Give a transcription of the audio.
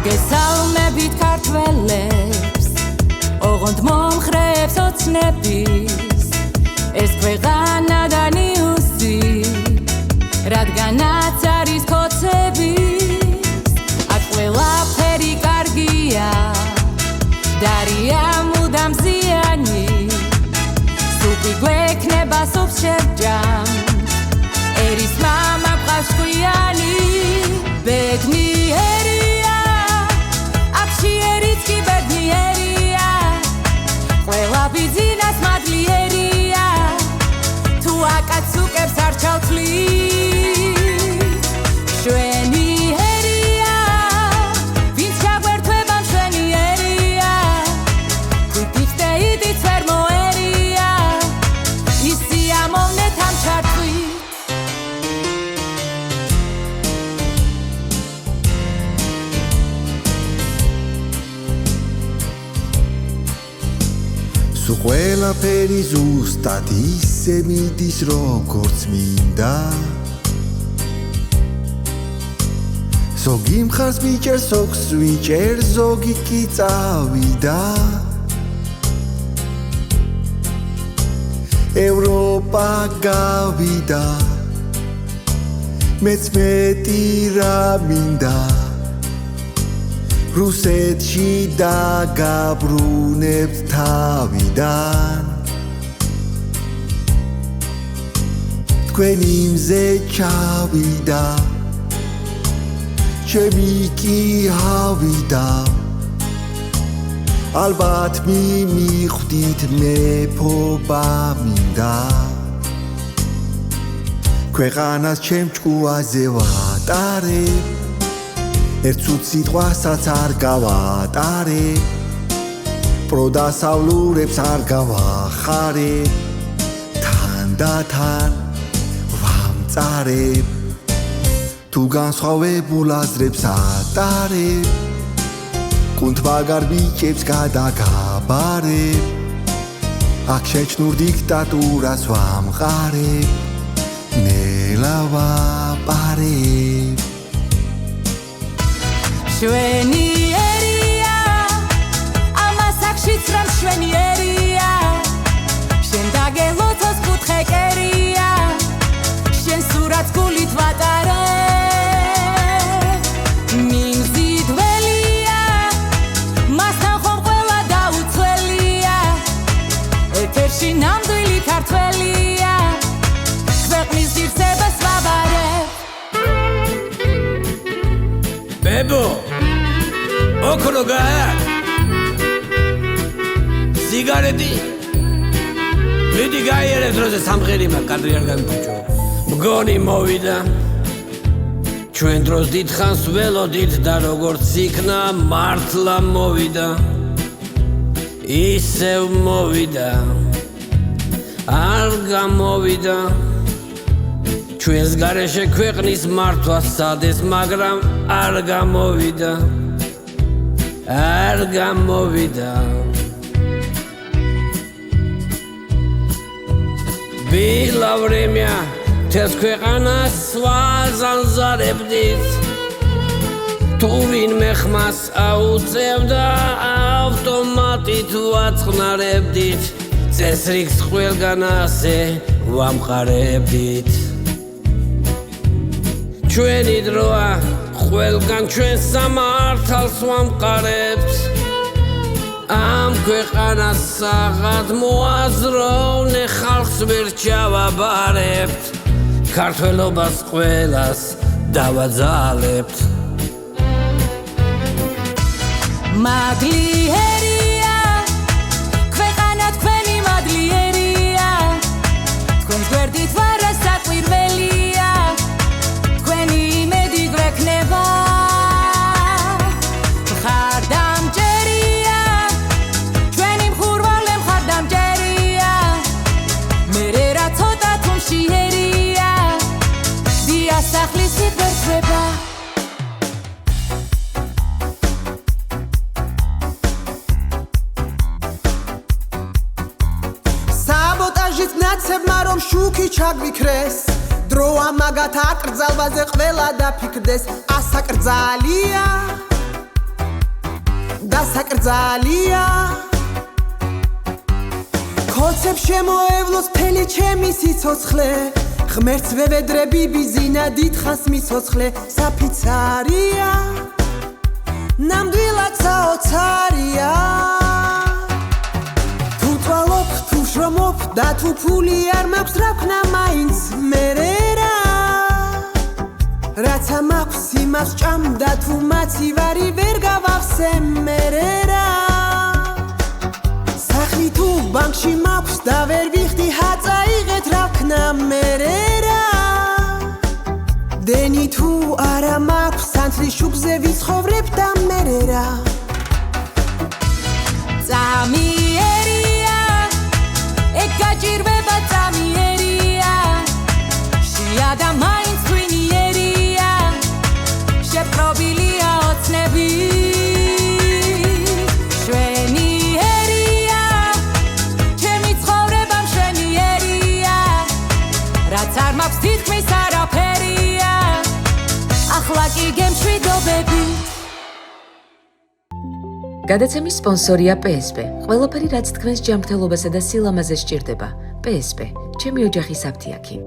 მოგესალმებით ქართველებს ოღონდ მომხრეებს ოცნების ეს ქვეყანა და ნიუსი რადგანაც არის ქოცების აქ ყველაფერი კარგია დარია მუდამ ზიანი სუფი გვექნება სუფს შევჯამ ერის მამა გყავს ჭკვიანი ბედნიერია აქში ერიც კი ბედნიერია ყველა ბიძინას მადლიერია თუ აკაც უკებს არ ჩავთვლით შვენიერია ვინც ჩაგვერთვება მშვენიერია თვითით და იდიც ვერ მოერია ის სიამოვნეთ ამ ჩართვით სულ ყველაფერი ზუსტად ისე მიდის როგორც მინდა ზოგი მხარს მიჭერს სოქს ვიჭერს ზოგი კი წავიდა ევროპა გავიდა მეც მეტი რა მინდა რუსეთში დაგაბრუნებთ თავიდან თქვენი მზე ჩავიდა ჩემი კი ავიდა ალბათ მიმიხვდით მეფობა მინდა ქვეყანას ჩემ ჭკუაზე ვატარებ ერთ ცუდ სიტყვასაც არ გავატარებ პროდასავლურებს არ გავახარებ თან და თან ვამწარებ თუ განსხვავებულ აზრებს ატარებ კუნთმაგარ ბიჭებს გადაგაბარებ აქ შეჩნურ დიქტატურას ვამყარებ ნელა ვაპარებ შვენიერია ამას აქშიც რომ შვენიერია შენ დაგელოცოს კუთხე კერია შენ სურათს გულით ვატარებ მიმზიდველია მასთან ხომ ყველა დაუცველია ეთერში ნამდვილი ქართველია ქვეყნის ღირსებას ვაბარებ ბებო ოქრო გააკ სიგარეტი მიდი გაიერებს როზე სამღერი მაგ კადრი არ გამიბუჭო მგონი მოვიდა ჩვენ დროს დიდხანს ველოდით და როგორც იქნა მართლა მოვიდა ისევ მოვიდა არ გამოვიდა ჩვენს გარეშე ქვეყნის მართვა სადეს მაგრამ არ გამოვიდა არ გამოვიდა ბილა ვრემია თეს ქვეყანას ვაზანზარებდით თუ ვინმე ხმას აუწევდა ავტომატით ვაწყნარებდით წესრიგს ყველგან ასე ვამყარებდით ჩვენი დროა ყველგან ჩვენ სამართალს ვამყარებთ ამ ქვეყანას საღად მოაზროვნე ხალხს ვერ ჩავაბარებთ ქართველობას ყველას დავაძალებთ მადლიერია ქვეყანა თქვენი მადლიერია თქვენს გვერდით ვარა საკვირველია თქვენი იმედი გვექნება მხარდამჭერია ჩვენი მხურვალე მხარდამჭერია მერე რა ცოტა თუ მშიერია დიასახლის იბერდება ნაცებმა რომ შუქი ჩაგვიქრეს დრო ამაგათ აკრძალვაზე ყველა დაფიქრდეს ასაკრძალია დასაკრძალია ხოცებს შემოევლოს მთელი ჩემი სიცოცხლე ღმერთს ვევედრები ბიზინა დიდხანს მიცოცხლე საფიცარია ნამდვილად საოცარია თუ წვალობ თუ შრომობ და თუ ფული არ მაქვს რა ვქნა მაინც მერე რა რაც ამაქვს იმას ჭამ და თუ მაცივარი ვერ გავახსე მერე რა სახლი თუ ბანკში მაქვს და ვერ ვიხდი ჰაწაიღეთ რა ვქნა მერე რა დენი თუ არა მაქვს სანთლის შუბზე ვიცხოვრებ და მერე რა წამიერია ეგ გაჭირვება წამიერია შია და მაინც twinierია შეპყრობილია ოცნები შვენიერია ჩემი ცხოვრება მშვენიერია რაც არ მაქვს თითქმის არაფერია ახლა კი გემშვიდობები გადაცემის სპონსორია PSP. ყველაფერი რაც თქვენს ჯანმრთელობასა და სილამაზეს სჭირდება. PSP. ჩემი ოჯახის აფთიაქი.